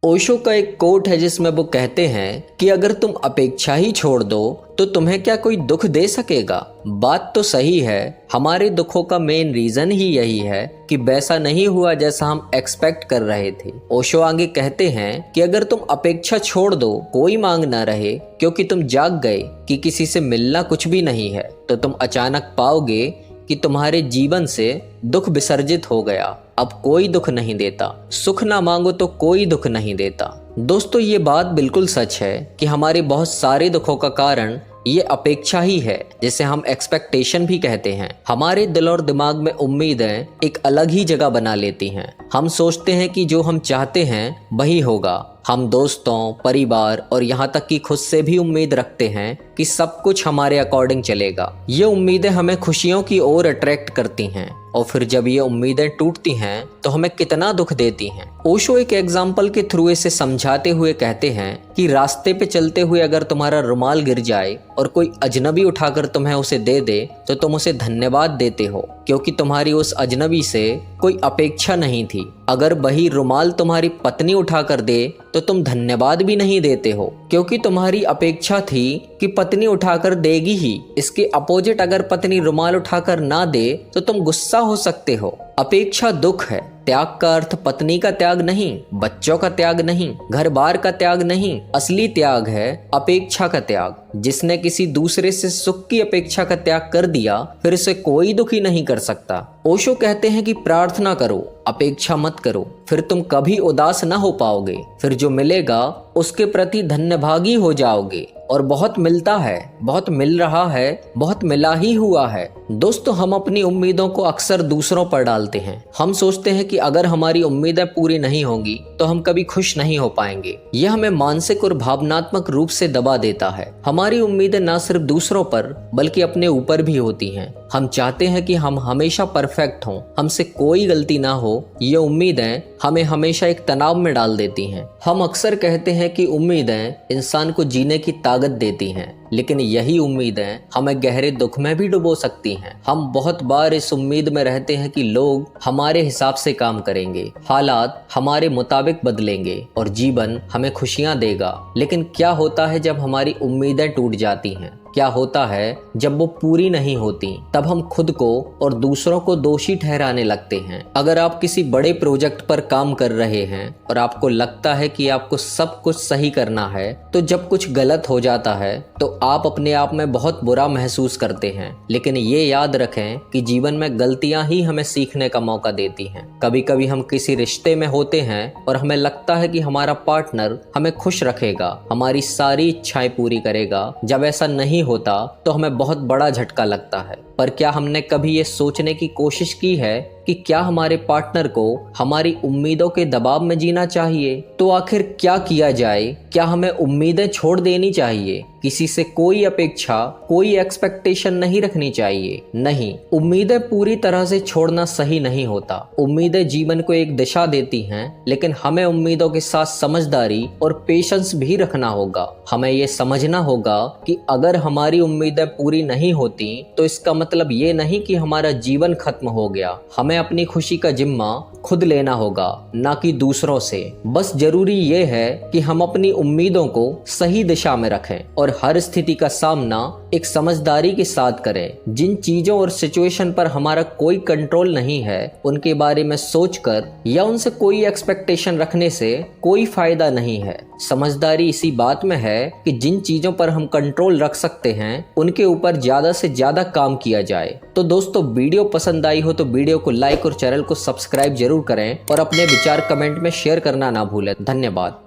ओशो का एक कोट है जिसमें वो कहते हैं कि अगर तुम अपेक्षा ही छोड़ दो तो तुम्हें क्या कोई दुख दे सकेगा। बात तो सही है, हमारे दुखों का मेन रीजन ही यही है कि वैसा नहीं हुआ जैसा हम एक्सपेक्ट कर रहे थे। ओशो आगे कहते हैं कि अगर तुम अपेक्षा छोड़ दो, कोई मांग ना रहे, क्योंकि तुम जाग गए कि किसी से मिलना कुछ भी नहीं है, तो तुम अचानक पाओगे कि तुम्हारे जीवन से दुख विसर्जित हो गया। अब कोई दुख नहीं देता, सुख ना मांगो तो कोई दुख नहीं देता। दोस्तों, ये बात बिल्कुल सच है कि हमारे बहुत सारे दुखों का कारण ये अपेक्षा ही है, जिसे हम एक्सपेक्टेशन भी कहते हैं। हमारे दिल और दिमाग में उम्मीदें एक अलग ही जगह बना लेती हैं। हम सोचते हैं कि जो हम चाहते हैं वही होगा। हम दोस्तों, परिवार और यहाँ तक कि खुद से भी उम्मीद रखते हैं कि सब कुछ हमारे अकॉर्डिंग चलेगा। ये उम्मीदें हमें खुशियों की ओर अट्रैक्ट करती हैं, और फिर जब ये उम्मीदें टूटती हैं तो हमें कितना दुख देती हैं। ओशो एक एग्जाम्पल के थ्रू इसे समझाते हुए कहते हैं कि रास्ते पे चलते हुए अगर तुम्हारा रुमाल गिर जाए और कोई अजनबी उठाकर तुम्हें उसे दे दे तो तुम उसे धन्यवाद देते हो, क्योंकि तुम्हारी उस अजनबी से कोई अपेक्षा नहीं थी। अगर वही रुमाल तुम्हारी पत्नी उठाकर दे तो तुम धन्यवाद भी नहीं देते हो, क्योंकि तुम्हारी अपेक्षा थी कि पत्नी उठाकर देगी ही। इसके अपोजिट अगर पत्नी रुमाल उठाकर ना दे तो तुम गुस्सा हो सकते हो। अपेक्षा दुख है। त्याग का अर्थ पत्नी का त्याग नहीं, बच्चों का त्याग नहीं, घर बार का त्याग नहीं। असली त्याग है अपेक्षा का त्याग। जिसने किसी दूसरे से सुख की अपेक्षा का त्याग कर दिया, फिर उसे कोई दुखी नहीं कर सकता। ओशो कहते हैं कि प्रार्थना करो, अपेक्षा मत करो, फिर तुम कभी उदास ना हो पाओगे। फिर जो मिलेगा उसके प्रति धन्यभागी हो जाओगे। और बहुत मिलता है, बहुत मिल रहा है, बहुत मिला ही हुआ है। दोस्तों, हम अपनी उम्मीदों को अक्सर दूसरों पर डालते हैं। हम सोचते हैं कि अगर हमारी उम्मीदें पूरी नहीं होंगी तो हम कभी खुश नहीं हो पाएंगे। यह हमें मानसिक और भावनात्मक रूप से दबा देता है। हमारी उम्मीदें न सिर्फ दूसरों पर बल्कि अपने ऊपर भी होती हैं। हम चाहते हैं कि हम हमेशा परफेक्ट हों, हमसे कोई गलती ना हो। ये उम्मीदें हमें हमेशा एक तनाव में डाल देती हैं। हम अक्सर कहते हैं कि उम्मीदें इंसान को जीने की ताकत देती हैं, लेकिन यही उम्मीदें हमें गहरे दुख में भी डुबो सकती हैं। हम बहुत बार इस उम्मीद में रहते हैं कि लोग हमारे हिसाब से काम करेंगे, हालात हमारे मुताबिक बदलेंगे और जीवन हमें खुशियां देगा। लेकिन क्या होता है जब हमारी उम्मीदें टूट जाती हैं? क्या होता है जब वो पूरी नहीं होती? तब हम खुद को और दूसरों को दोषी ठहराने लगते हैं। अगर आप किसी बड़े प्रोजेक्ट पर काम कर रहे हैं और आपको लगता है कि आपको सब कुछ सही करना है, तो जब कुछ गलत हो जाता है तो आप अपने आप में बहुत बुरा महसूस करते हैं। लेकिन ये याद रखें कि जीवन में गलतियां ही हमें सीखने का मौका देती हैं। कभी कभी हम किसी रिश्ते में होते हैं और हमें लगता है कि हमारा पार्टनर हमें खुश रखेगा, हमारी सारी इच्छाएं पूरी करेगा। जब ऐसा नहीं होता तो हमें बहुत बड़ा झटका लगता है। पर क्या हमने कभी ये सोचने की कोशिश की है कि क्या हमारे पार्टनर को हमारी उम्मीदों के दबाव में जीना चाहिए? तो आखिर क्या किया जाए? क्या हमें उम्मीदें छोड़ देनी चाहिए? किसी से कोई अपेक्षा, कोई एक्सपेक्टेशन नहीं रखनी चाहिए। नहीं, उम्मीदें पूरी तरह से छोड़ना सही नहीं होता। उम्मीदें जीवन को एक दिशा देती हैं, लेकिन हमें उम्मीदों के साथ समझदारी और पेशेंस भी रखना होगा। हमें ये समझना होगा कि अगर हमारी उम्मीदें पूरी नहीं होती तो इसका मतलब ये नहीं कि हमारा जीवन खत्म हो गया। हमें अपनी खुशी का जिम्मा खुद लेना होगा, ना कि दूसरों से। बस जरूरी ये है कि हम अपनी उम्मीदों को सही दिशा में रखें और हर स्थिति का सामना एक समझदारी के साथ करें। जिन चीजों और सिचुएशन पर हमारा कोई कंट्रोल नहीं है, उनके बारे में सोचकर या उनसे कोई एक्सपेक्टेशन रखने से कोई फायदा नहीं है। समझदारी इसी बात में है कि जिन चीजों पर हम कंट्रोल रख सकते हैं, उनके ऊपर ज्यादा से ज्यादा काम किया जाए। तो दोस्तों, वीडियो पसंद आई हो तो वीडियो को लाइक और चैनल को सब्सक्राइब जरूर करें और अपने विचार कमेंट में शेयर करना ना भूलें। धन्यवाद।